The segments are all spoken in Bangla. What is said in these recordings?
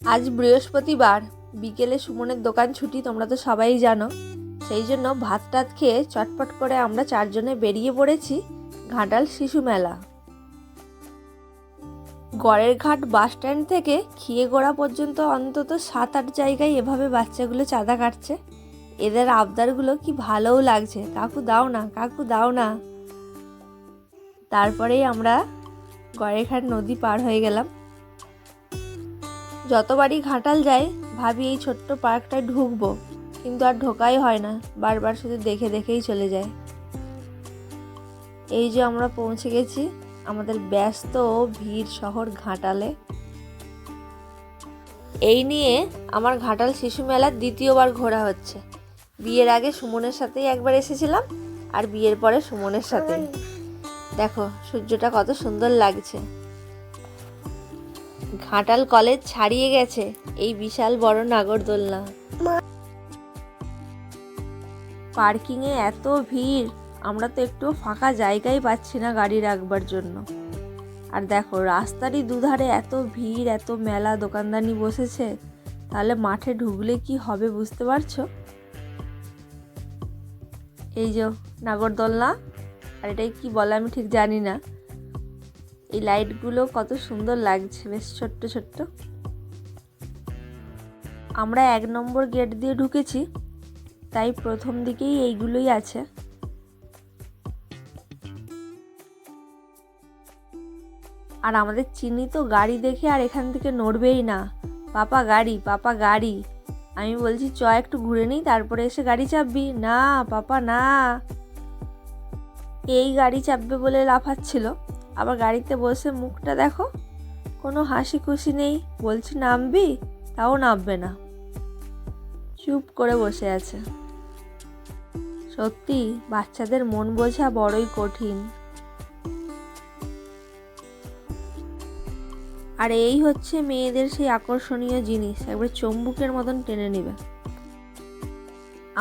আজ বৃহস্পতিবার, বিকেলে সুমনের দোকান ছুটি, তোমরা তো সবাই জানো। সেই জন্য ভাত টাত খেয়ে চটপট করে আমরা চারজনে বেরিয়ে পড়েছি ঘাটাল শিশু মেলা। গড়ের ঘাট বাস স্ট্যান্ড থেকে খিয়েগোড়া পর্যন্ত অন্তত 7-8 জায়গায় এভাবে বাচ্চাগুলো চাঁদা কাটছে। এদের আবদারগুলো কি ভালোও লাগছে, কাকু দাও না, কাকু দাও না। তারপরেই আমরা গড়ের ঘাট নদী পার হয়ে গেলাম। যতবারই ঘাটাল যাই ভাবি এই ছোট্ট পার্কটায় ঢুকবো, কিন্তু আর ঢোকাই হয় না, বারবার শুধু দেখে দেখেই চলে যায়। এই যে আমরা পৌঁছে গেছি আমাদের ব্যস্ত ভিড় শহর ঘাটালে। এই নিয়ে আমার ঘাটাল শিশু মেলার দ্বিতীয়বার ঘোরা হচ্ছে। বিয়ের আগে সুমনের সাথেই একবার এসেছিলাম, আর বিয়ের পরে সুমনের সাথেই। দেখো সূর্যটা কত সুন্দর লাগছে। ঘাটাল কলেজ ছাড়িয়ে গেছে এই বিশাল বড় নাগরদোলনা। পার্কিংয়ে এত ভিড়, আমরা তো একটু ফাঁকা জায়গাই পাচ্ছি না গাড়ি রাখবার জন্য। আর দেখো রাস্তারই দুধারে এত ভিড়, এত মেলা দোকানদানি বসেছে, তাহলে মাঠে ঢুকলে কি হবে বুঝতে পারছো? এই যে নাগরদোলনা, আর এটাই কি বলে আমি ঠিক জানি না। এই লাইটগুলো কত সুন্দর লাগছে, বেশ ছোট্ট ছোট্ট। আমরা 1 নম্বর গেট দিয়ে ঢুকেছি, তাই প্রথম দিকেই এইগুলোই আছে। আর আমাদের চিনি তো গাড়ি দেখে আর এখান থেকে নড়বেই না। পাপা গাড়ি, পাপা গাড়ি। আমি বলছি চ একটু ঘুরে নিই, তারপরে এসে গাড়ি চাপবি। না পাপা না। এই গাড়ি চাপবে বলে লাফাচ্ছিল, আবার গাড়িতে বসে মুখটা দেখো, কোনো হাসি খুশি নেই। বলছি নামবি, তাও নামবে না, চুপ করে বসে আছে। সত্যি বাচ্চাদের মন বোঝা বড়ই কঠিন। আর এই হচ্ছে মেয়েদের সেই আকর্ষণীয় জিনিস, একবার চুম্বকের মতন টেনে নেবে।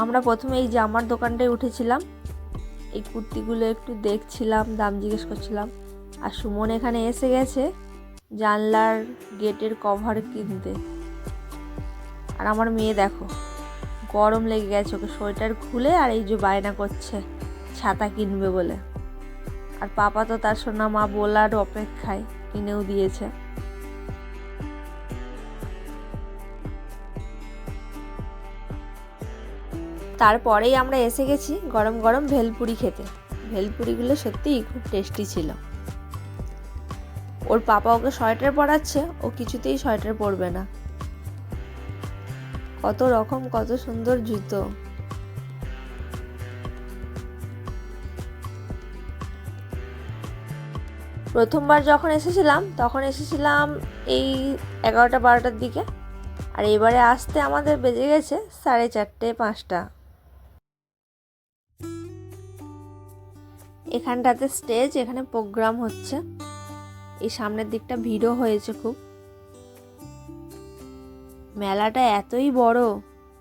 আমরা প্রথমে এই জামার দোকানটায় উঠেছিলাম, এই কুর্তিগুলো একটু দেখছিলাম, দাম জিজ্ঞেস করছিলাম। আর সুমন এখানে এসে গেছে জানলার গেটের কভার কিনতে। আর আমার মেয়ে দেখো গরম লেগে গেছে, ওকে সোয়েটার খুলে আর এই যে বায়না করছে ছাতা কিনবে বলে। আর পাপা তো তার সোনা মা বলার অপেক্ষায় কিনেও দিয়েছে। তারপরেই আমরা এসে গেছি গরম গরম ভেলপুরি খেতে। ভেলপুরিগুলো সত্যিই খুব টেস্টি ছিল। ওর পাপা ওকে সোয়েটার পরাচ্ছে, ও কিছুতেই সোয়েটার পরবে না। কত রকম, কত সুন্দর জুতো। প্রথমবার যখন এসেছিলাম তখন এসেছিলাম এই 11টা-12টার দিকে, আর এবারে আসতে আমাদের বেজে গেছে 4:30-5টা। এখানটাতে স্টেজ, এখানে প্রোগ্রাম হচ্ছে। এই সামনের দিকটা ভিড়ও হয়েছে খুব। মেলাটা এতই বড়,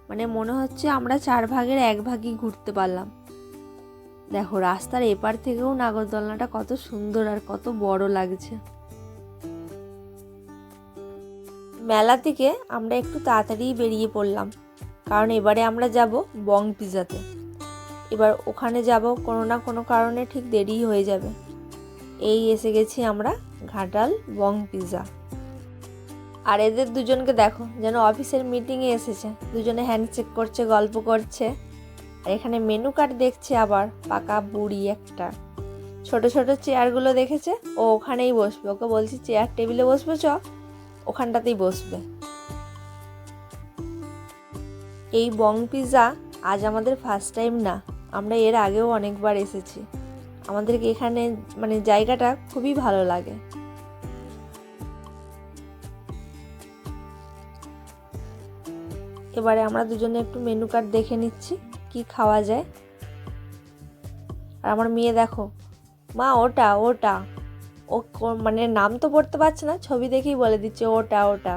মানে মনে হচ্ছে আমরা 4 ভাগের 1 ভাগই ঘুরতে পারলাম। দেখো রাস্তার এপার থেকেও নাগরদোলনাটা কত সুন্দর আর কত বড় লাগছে। মেলা থেকে আমরা একটু তাড়াতাড়ি বেরিয়ে পড়লাম, কারণ এবারে আমরা যাব বং পিজাতে। এবার ওখানে যাব কোনো না কোনো কারণে, ঠিক দেরি হয়ে যাবে। এই এসে গেছি আমরা ঘাটাল বং পিজা। আর এদের দুজনকে দেখো যেন অফিসের মিটিংয়ে এসেছে, দুজনে হ্যান্ডশেক করছে, গল্প করছে। আর এখানে মেনু কার্ড দেখছে আবার, পাকা বুড়ি একটা। ছোট ছোট চেয়ারগুলো দেখেছে, ও ওখানেই বসবে। ওকে বলছি চেয়ার টেবিলে বসবে, চ ওখানটাতেই বসবে। এই বং পিজা আজ আমাদের ফার্স্ট টাইম না, আমরা এর আগেও অনেকবার এসেছি। আমাদেরকে এখানে মানে জায়গাটা খুবই ভালো লাগে। এবারে আমরা দুজনে একটু মেনু কার্ড দেখে নিচ্ছি কি খাওয়া যায়। আর আমার মেয়ে দেখো, মা ওটা ওটা, ও মানে নাম তো পড়তে পারছে না, ছবি দেখেই বলে দিচ্ছে ওটা ওটা।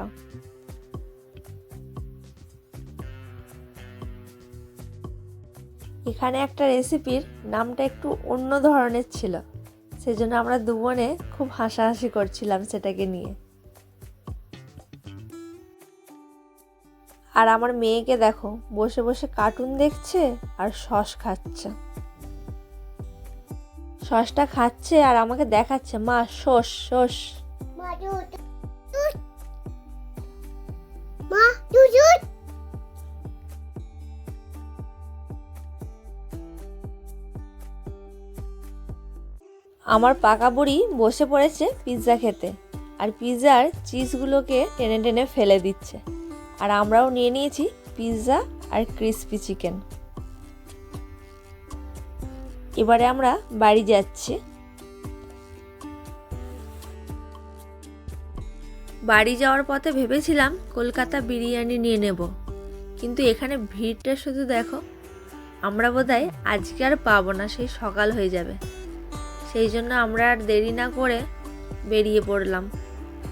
এখানে একটা রেসিপির নামটা একটু অন্য ধরনের ছিল, সেজন্য আমরা দুজনে খুব হাসাহাসি করছিলাম সেটাকে নিয়ে। আর আমার মেয়েকে দেখো বসে বসে কার্টুন দেখছে আর সস খাচ্ছে। সসটা খাচ্ছে আর আমাকে দেখাচ্ছে, মা সস সস। আমার পাকা বুড়ি বসে পড়েছে পিৎজা খেতে, আর পিৎজার চিজগুলোকে টেনে টেনে ফেলে দিচ্ছে। আর আমরাও নিয়ে নিয়েছি পিৎজা আর ক্রিসপি চিকেন। এবারে আমরা বাড়ি যাচ্ছি। বাড়ি যাওয়ার পথে ভেবেছিলাম কলকাতা বিরিয়ানি নিয়ে নেব, কিন্তু এখানে ভিড়টা শুধু দেখো। আমরা বোধহয় আজকে আর পাবো না, সেই সকাল হয়ে যাবে। সেই জন্য আমরা আর দেরি না করে বেরিয়ে পড়লাম,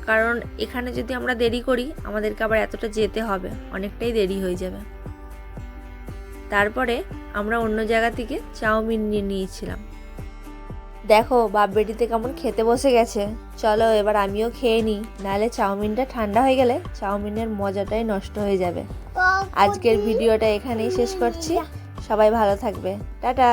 কারণ এখানে যদি আমরা দেরি করি আমাদেরকে আবার এতটা যেতে হবে, অনেকটাই দেরি হয়ে যাবে। তারপরে আমরা অন্য জায়গা থেকে চাউমিন নিয়ে নিয়েছিলাম। দেখো বাপ বেটিতে কেমন খেতে বসে গেছে। চলো এবার আমিও খেয়ে নিই, নাহলে চাউমিনটা ঠান্ডা হয়ে গেলে চাউমিনের মজাটাই নষ্ট হয়ে যাবে। আজকের ভিডিওটা এখানেই শেষ করছি। সবাই ভালো থাকবে, টাটা।